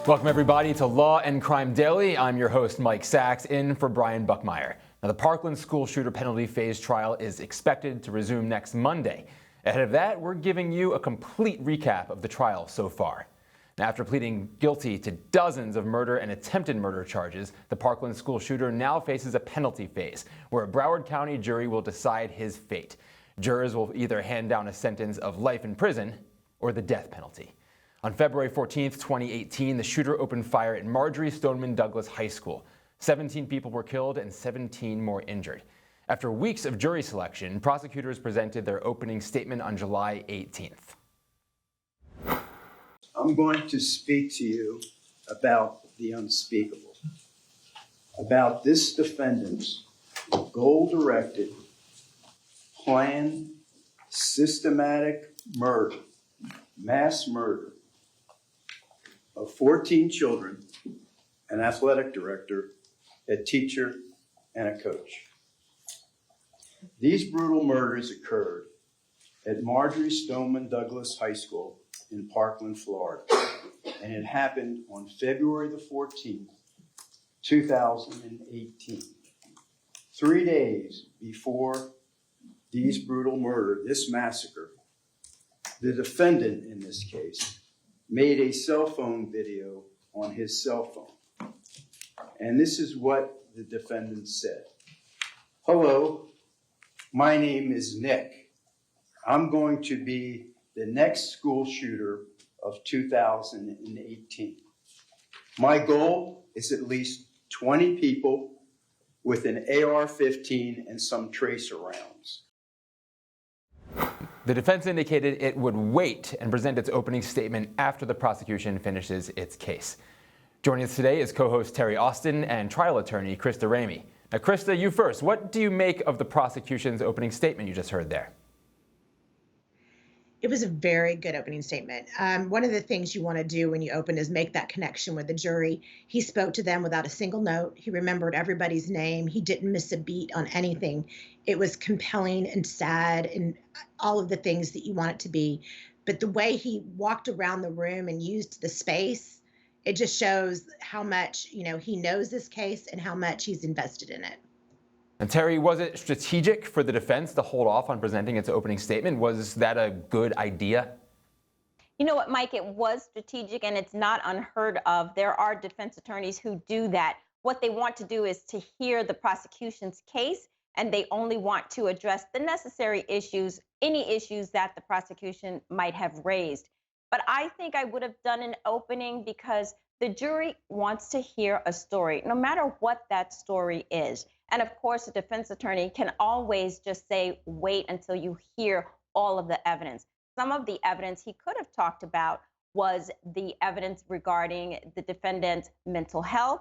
Welcome, everybody, to Law and Crime Daily. I'm your host, Mike Sachs, in for Brian Buckmeyer. Now, the Parkland school shooter penalty phase trial is expected to resume next Monday. Ahead of that, we're giving you a complete recap of the trial so far. Now, after pleading guilty to dozens of murder and attempted murder charges, the Parkland school shooter now faces a penalty phase, where a Broward County jury will decide his fate. Jurors will either hand down a sentence of life in prison or the death penalty. On February 14th, 2018, the shooter opened fire at Marjory Stoneman Douglas High School. 17 people were killed and 17 more injured. After weeks of jury selection, prosecutors presented their opening statement on July 18th. I'm going to speak to you about the unspeakable, about this defendant's goal-directed, planned, systematic murder, mass murder of 14 children, an athletic director, a teacher, and a coach. These brutal murders occurred at Marjory Stoneman Douglas High School in Parkland, Florida, and it happened on February the 14th, 2018. 3 days before these brutal murder, this massacre, the defendant in this case made a cell phone video on his cell phone. And this is what the defendant said. "Hello, my name is Nick. I'm going to be the next school shooter of 2018. My goal is at least 20 people with an AR-15 and some tracer rounds." The defense indicated it would wait and present its opening statement after the prosecution finishes its case. Joining us today is co-host Terry Austin and trial attorney Krista Ramey. Now, Krista, you first. What do you make of the prosecution's opening statement you just heard there? It was a very good opening statement. One of the things you want to do when you open is make that connection with the jury. He spoke to them without a single note. He remembered everybody's name. He didn't miss a beat on anything. It was compelling and sad and all of the things that you want it to be. But the way he walked around the room and used the space, it just shows how much, he knows this case and how much he's invested in it. And Terry, was it strategic for the defense to hold off on presenting its opening statement? Was that a good idea? You know what, Mike, it was strategic and it's not unheard of. There are defense attorneys who do that. What they want to do is to hear the prosecution's case, and they only want to address the necessary issues, any issues that the prosecution might have raised. But I think I would have done an opening because the jury wants to hear a story, no matter what that story is. And of course, a defense attorney can always just say, wait until you hear all of the evidence. Some of the evidence he could have talked about was the evidence regarding the defendant's mental health,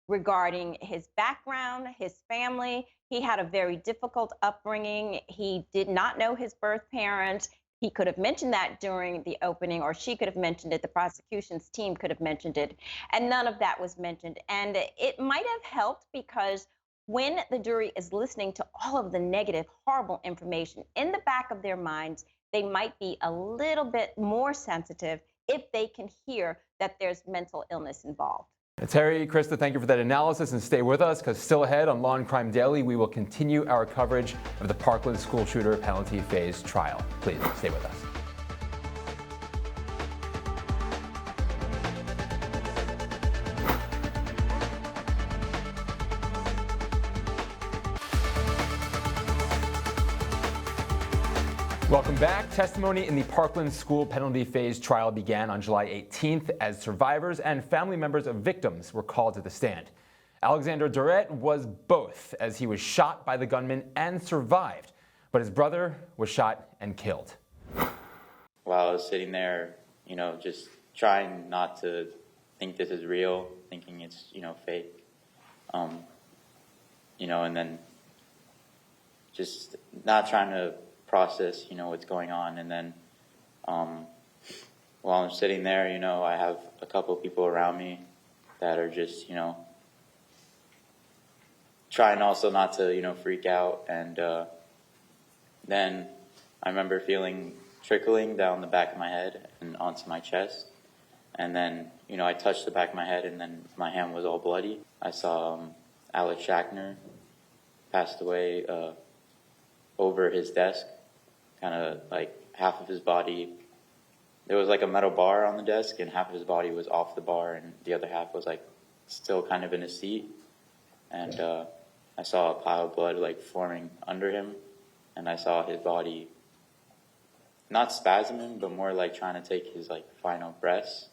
regarding his background, his family. He had a very difficult upbringing. He did not know his birth parents. He could have mentioned that during the opening, or she could have mentioned it. The prosecution's team could have mentioned it. And none of that was mentioned. And it might have helped because when the jury is listening to all of the negative, horrible information in the back of their minds, they might be a little bit more sensitive if they can hear that there's mental illness involved. Terry, Krista, thank you for that analysis, and stay with us because still ahead on Law and Crime Daily, we will continue our coverage of the Parkland school shooter penalty phase trial. Please stay with us. Welcome back. Testimony in the Parkland school penalty phase trial began on July 18th as survivors and family members of victims were called to the stand. Alexander Durrett was both, as he was shot by the gunman and survived, but his brother was shot and killed. While I was sitting there, just trying not to think this is real, thinking it's, fake, and then just not trying to process, what's going on. And then while I'm sitting there, I have a couple of people around me that are just, trying also not to, freak out. And then I remember feeling trickling down the back of my head and onto my chest. And then I touched the back of my head and then my hand was all bloody. I saw Alex Shackner passed away over his desk, kind of like half of his body. There was like a metal bar on the desk and half of his body was off the bar and the other half was like still kind of in his seat. And I saw a pile of blood like forming under him, and I saw his body not spasming, but more like trying to take his like final breaths.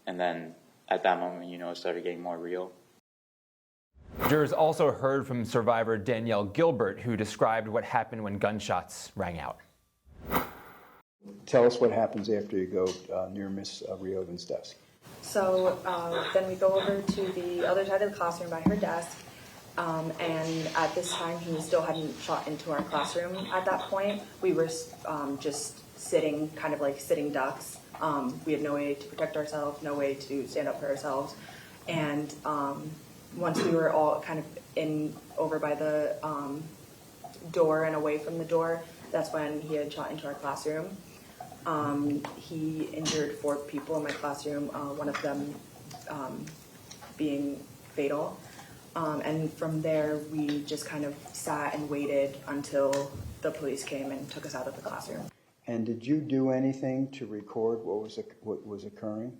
And then at that moment, it started getting more real. Jurors also heard from survivor Danielle Gilbert, who described what happened when gunshots rang out. Tell us what happens after you go near Miss Rioven's desk. So then we go over to the other side of the classroom by her desk, and at this time he still hadn't shot into our classroom at that point. We were just sitting, kind of like sitting ducks. We had no way to protect ourselves, no way to stand up for ourselves. And once we were all kind of over by the door and away from the door, that's when he had shot into our classroom. He injured 4 people in my classroom, one of them being fatal. And from there, we just kind of sat and waited until the police came and took us out of the classroom. And did you do anything to record what was occurring?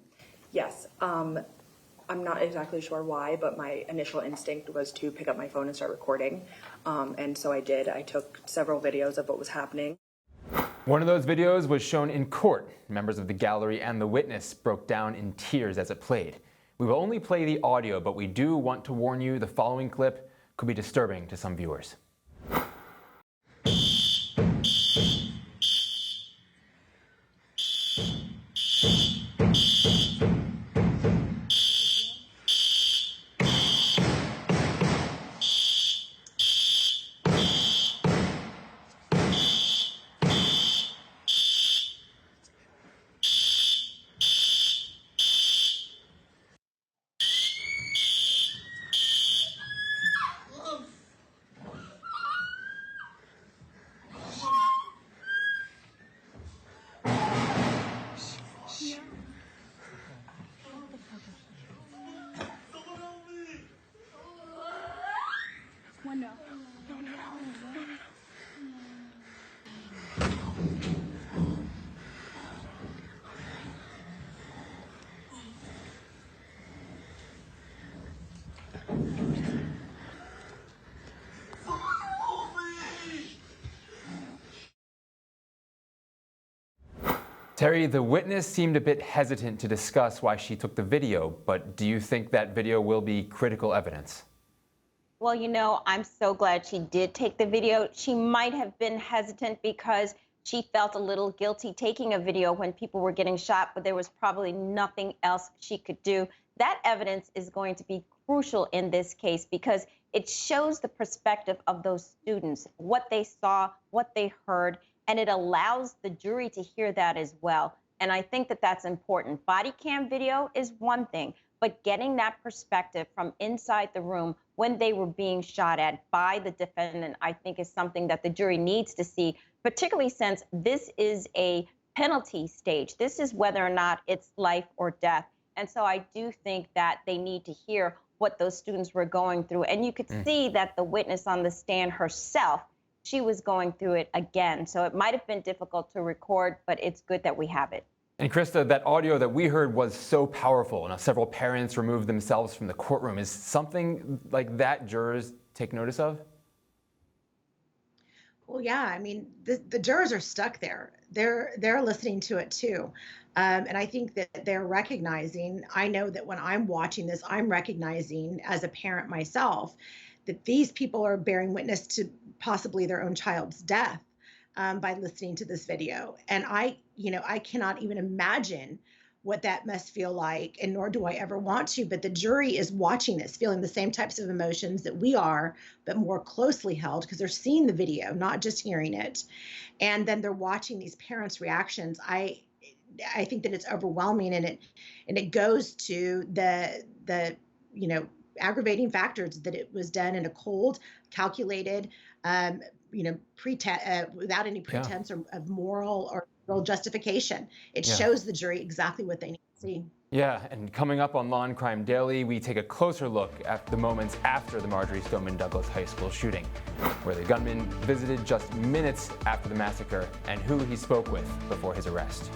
Yes. I'm not exactly sure why, but my initial instinct was to pick up my phone and start recording. And so I did. I took several videos of what was happening. One of those videos was shown in court. Members of the gallery and the witness broke down in tears as it played. We will only play the audio, but we do want to warn you the following clip could be disturbing to some viewers. Terry, the witness seemed a bit hesitant to discuss why she took the video, but do you think that video will be critical evidence? Well, I'm so glad she did take the video. She might have been hesitant because she felt a little guilty taking a video when people were getting shot, but there was probably nothing else she could do. That evidence is going to be crucial in this case because it shows the perspective of those students, what they saw, what they heard, and it allows the jury to hear that as well. And I think that that's important. Body cam video is one thing, but getting that perspective from inside the room when they were being shot at by the defendant, I think is something that the jury needs to see, particularly since this is a penalty stage. This is whether or not it's life or death. And so I do think that they need to hear what those students were going through. And you could see that the witness on the stand herself, she was going through it again. So it might have been difficult to record, but it's good that we have it. And Krista, that audio that we heard was so powerful. Now, several parents removed themselves from the courtroom. Is something like that jurors take notice of? Well, yeah, I mean, the jurors are stuck there. They're listening to it too. And I think that they're recognizing, I know that when I'm watching this, I'm recognizing as a parent myself that these people are bearing witness to possibly their own child's death by listening to this video. And I cannot even imagine what that must feel like, and nor do I ever want to, but the jury is watching this, feeling the same types of emotions that we are, but more closely held because they're seeing the video, not just hearing it. And then they're watching these parents' reactions. I think that it's overwhelming, and it goes to the aggravating factors that it was done in a cold, calculated, without any pretense of moral or real justification. It shows the jury exactly what they need to see. Yeah, and coming up on Law and Crime Daily, we take a closer look at the moments after the Marjory Stoneman Douglas High School shooting, where the gunman visited just minutes after the massacre and who he spoke with before his arrest.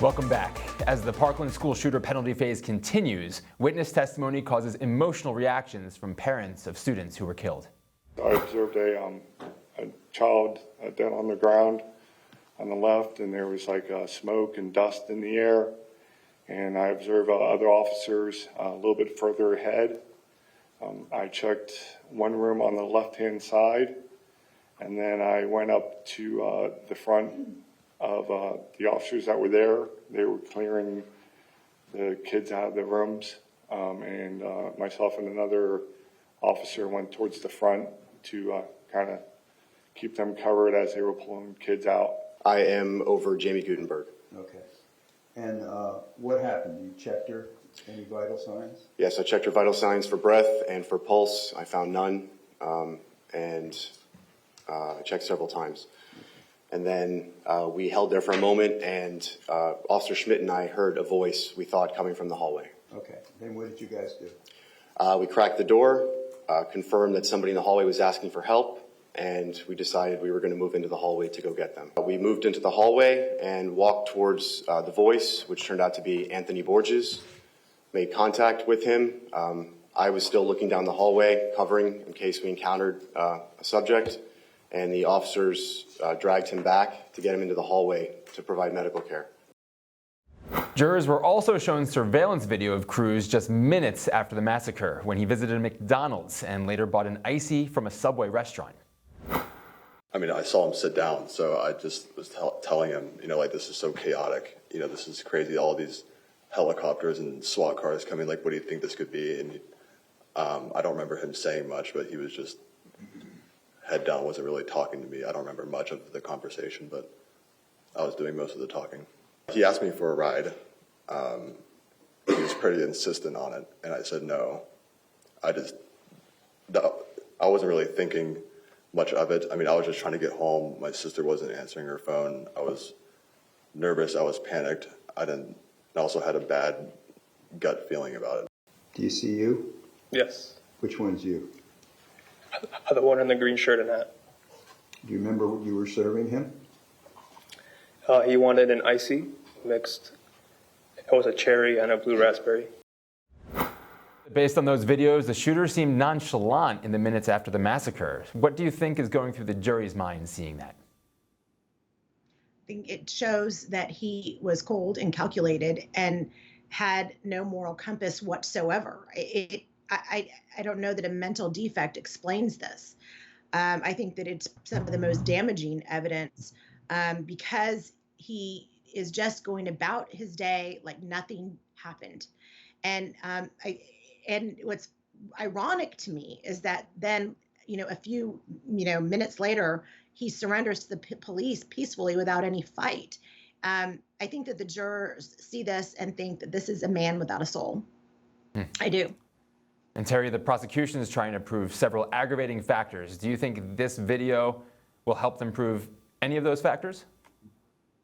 Welcome back. As the Parkland school shooter penalty phase continues, witness testimony causes emotional reactions from parents of students who were killed. I observed a child down on the ground on the left, and there was like smoke and dust in the air. And I observed other officers a little bit further ahead. I checked one room on the left-hand side, and then I went up to the front of the officers that were there. They were clearing the kids out of the rooms, and myself and another officer went towards the front to kind of keep them covered as they were pulling kids out. I am over Jamie Gutenberg. Okay. And what happened? You checked her? Any vital signs? Yes, I checked her vital signs for breath and for pulse. I found none, and I checked several times. And then we held there for a moment, and Officer Schmidt and I heard a voice we thought coming from the hallway. Okay. Then what did you guys do? We cracked the door, confirmed that somebody in the hallway was asking for help, and we decided we were going to move into the hallway to go get them. We moved into the hallway and walked towards the voice, which turned out to be Anthony Borges. Made contact with him. I was still looking down the hallway, covering in case we encountered a subject, and the officers dragged him back to get him into the hallway to provide medical care. Jurors were also shown surveillance video of Cruz just minutes after the massacre when he visited a McDonald's and later bought an icy from a Subway restaurant. I mean, I saw him sit down, so I just was telling him, like, this is so chaotic. This is crazy. All these helicopters and SWAT cars coming. Like, what do you think this could be? And I don't remember him saying much, but he was just head down, wasn't really talking to me. I don't remember much of the conversation, but I was doing most of the talking. He asked me for a ride. He was pretty insistent on it, and I said no. I wasn't really thinking much of it. I mean, I was just trying to get home. My sister wasn't answering her phone. I was nervous. I was panicked. I also had a bad gut feeling about it. Do you see you? Yes. Which one's you? The one in the green shirt and hat. Do you remember what you were serving him? He wanted an icy mixed. It was a cherry and a blue raspberry. Based on those videos, the shooter seemed nonchalant in the minutes after the massacre. What do you think is going through the jury's mind seeing that? I think it shows that he was cold and calculated and had no moral compass whatsoever. I don't know that a mental defect explains this. I think that it's some of the most damaging evidence because he is just going about his day like nothing happened. And what's ironic to me is that then, a few, minutes later, he surrenders to the police peacefully without any fight. I think that the jurors see this and think that this is a man without a soul. I do. And Terry, the prosecution is trying to prove several aggravating factors. Do you think this video will help them prove any of those factors?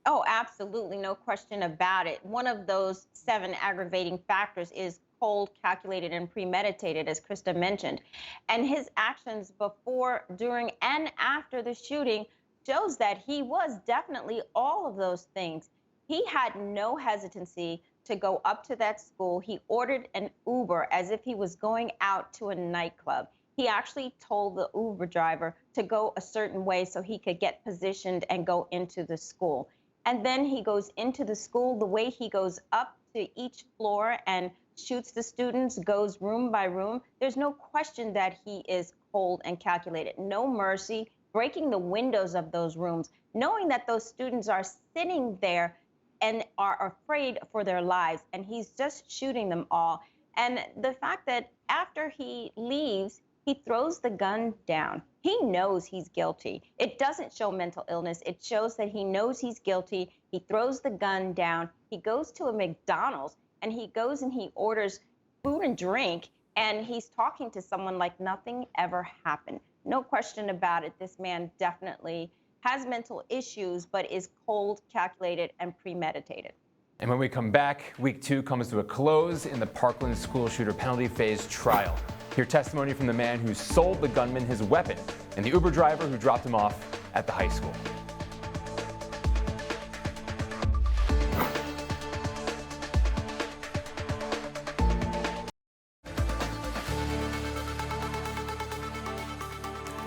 Oh, absolutely. No question about it. One of those 7 aggravating factors is cold, calculated, and premeditated, as Krista mentioned. And his actions before, during, and after the shooting shows that he was definitely all of those things. He had no hesitancy to go up to that school. He ordered an Uber as if he was going out to a nightclub. He actually told the Uber driver to go a certain way so he could get positioned and go into the school. And then he goes into the school, the way he goes up to each floor and shoots the students, goes room by room. There's no question that he is cold and calculated. No mercy, breaking the windows of those rooms, knowing that those students are sitting there and are afraid for their lives, and he's just shooting them all. And the fact that after he leaves, he throws the gun down. He knows he's guilty. It doesn't show mental illness. It shows that he knows he's guilty. He throws the gun down. He goes to a McDonald's. and he goes and he orders food and drink, and he's talking to someone like nothing ever happened. No question about it. This man definitely has mental issues, but is cold, calculated, and premeditated. And when we come back, week 2 comes to a close in the Parkland school shooter penalty phase trial. Hear testimony from the man who sold the gunman his weapon and the Uber driver who dropped him off at the high school.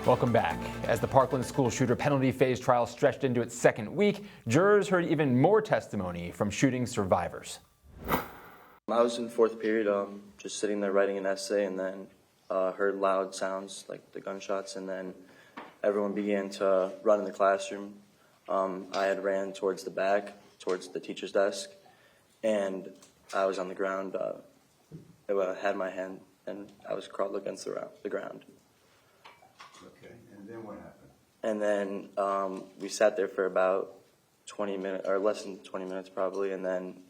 Welcome back. As the Parkland school shooter penalty phase trial stretched into its second week, jurors heard even more testimony from shooting survivors. I was in fourth period, just sitting there writing an essay, and then heard loud sounds like the gunshots, and then everyone began to run in the classroom. I had ran towards the back, towards the teacher's desk, and I was on the ground. I had my hand, and I was crawled against the ground. Okay, and then what happened? And then we sat there for about 20 minutes, or less than 20 minutes probably, and then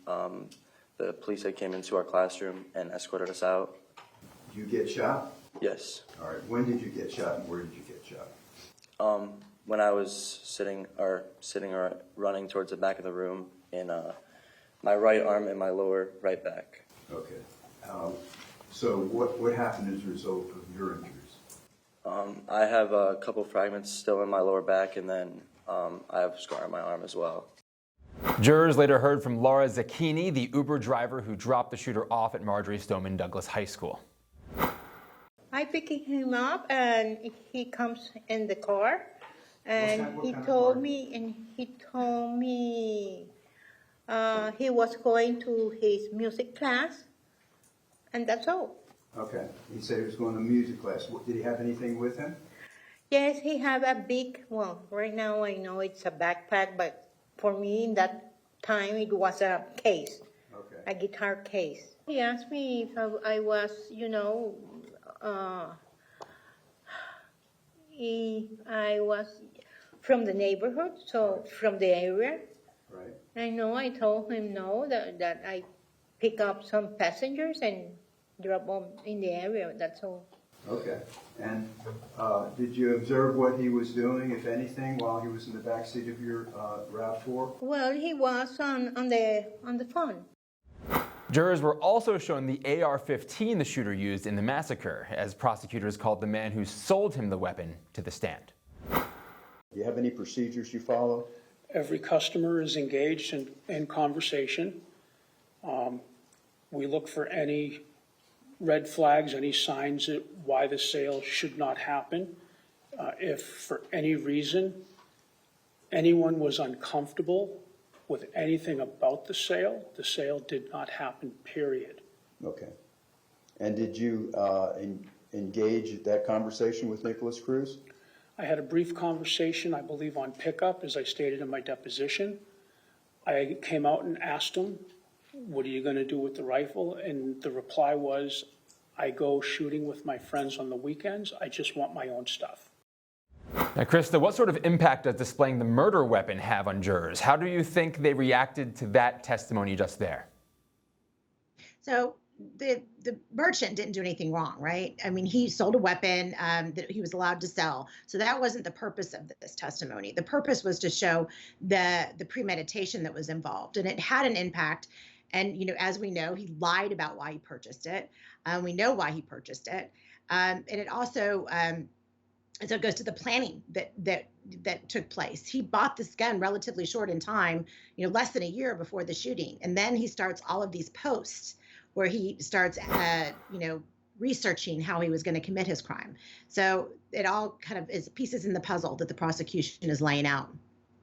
the police had came into our classroom and escorted us out. Did you get shot? Yes. All right, when did you get shot and where did you get shot? When I was sitting or running towards the back of the room in my right arm and my lower right back. Okay. So what happened as a result of your injuries? I have a couple fragments still in my lower back, and then I have a scar on my arm as well. Jurors later heard from Laura Zacchini, the Uber driver who dropped the shooter off at Marjorie Stoneman Douglas High School. I picked him up, and he comes in the car, and he told me he was going to his music class, and that's all. Okay. He said he was going to music class. Did he have anything with him? Yes, he had a big, well, right now I know it's a backpack, but for me in that time it was a case, Okay. a guitar case. He asked me if I was, I was from the neighborhood, so from the area. Right. I know I told him no, that I pick up some passengers and drop them in the area, that's all. Okay. And did you observe what he was doing, if anything, while he was in the back seat of your RAV4? Well, he was on the phone. Jurors were also shown the AR-15 the shooter used in the massacre, as prosecutors called the man who sold him the weapon to the stand. Do you have any procedures you follow? Every customer is engaged in conversation. We look for any red flags, any signs that why the sale should not happen. If for any reason anyone was uncomfortable with anything about the sale did not happen, period. Okay. And did you engage that conversation with Nikolas Cruz? I had a brief conversation, I believe, on pickup, as I stated in my deposition. I came out and asked him, what are you going to do with the rifle? And the reply was, I go shooting with my friends on the weekends. I just want my own stuff. Now, Krista, what sort of impact does displaying the murder weapon have on jurors? How do you think they reacted to that testimony just there? So the merchant didn't do anything wrong, right? I mean, he sold a weapon that he was allowed to sell. So that wasn't the purpose of this testimony. The purpose was to show the premeditation that was involved, and it had an impact. And, as we know, he lied about why he purchased it. We know why he purchased it. And it also, and so it goes to the planning that took place. He bought this gun relatively short in time, less than a year before the shooting. And then he starts all of these posts where he starts, researching how he was going to commit his crime. So it all kind of is pieces in the puzzle that the prosecution is laying out.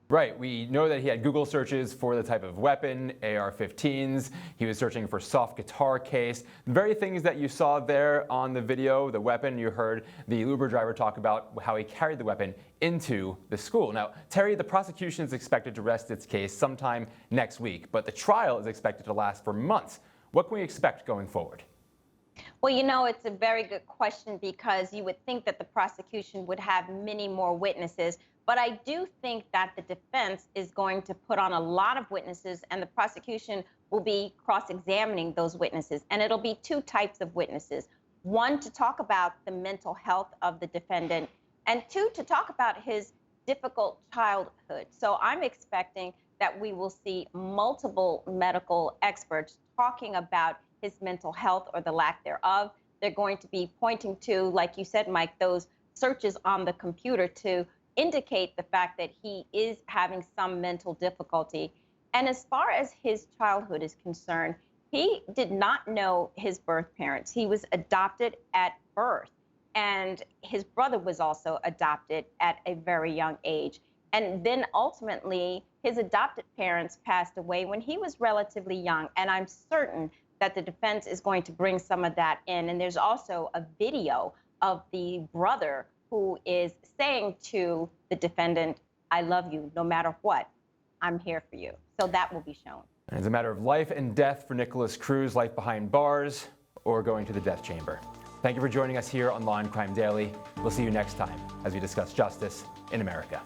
Right. We know that he had Google searches for the type of weapon, AR-15s. He was searching for soft guitar case. The very things that you saw there on the video, the weapon, you heard the Uber driver talk about how he carried the weapon into the school. Now, Terry, the prosecution is expected to rest its case sometime next week, but the trial is expected to last for months. What can we expect going forward? Well, it's a very good question, because you would think that the prosecution would have many more witnesses. But I do think that the defense is going to put on a lot of witnesses, and the prosecution will be cross-examining those witnesses. And it'll be two types of witnesses. One, to talk about the mental health of the defendant, and two, to talk about his difficult childhood. So I'm expecting that we will see multiple medical experts talking about his mental health or the lack thereof. They're going to be pointing to, like you said, Mike, those searches on the computer to indicate the fact that he is having some mental difficulty. And as far as his childhood is concerned, he did not know his birth parents. He was adopted at birth, and his brother was also adopted at a very young age. And then ultimately, his adopted parents passed away when he was relatively young. And I'm certain that the defense is going to bring some of that in. And there's also a video of the brother who is saying to the defendant, "I love you no matter what. I'm here for you." So that will be shown. And it's a matter of life and death for Nikolas Cruz, life behind bars or going to the death chamber. Thank you for joining us here on Law and Crime Daily. We'll see you next time as we discuss justice in America.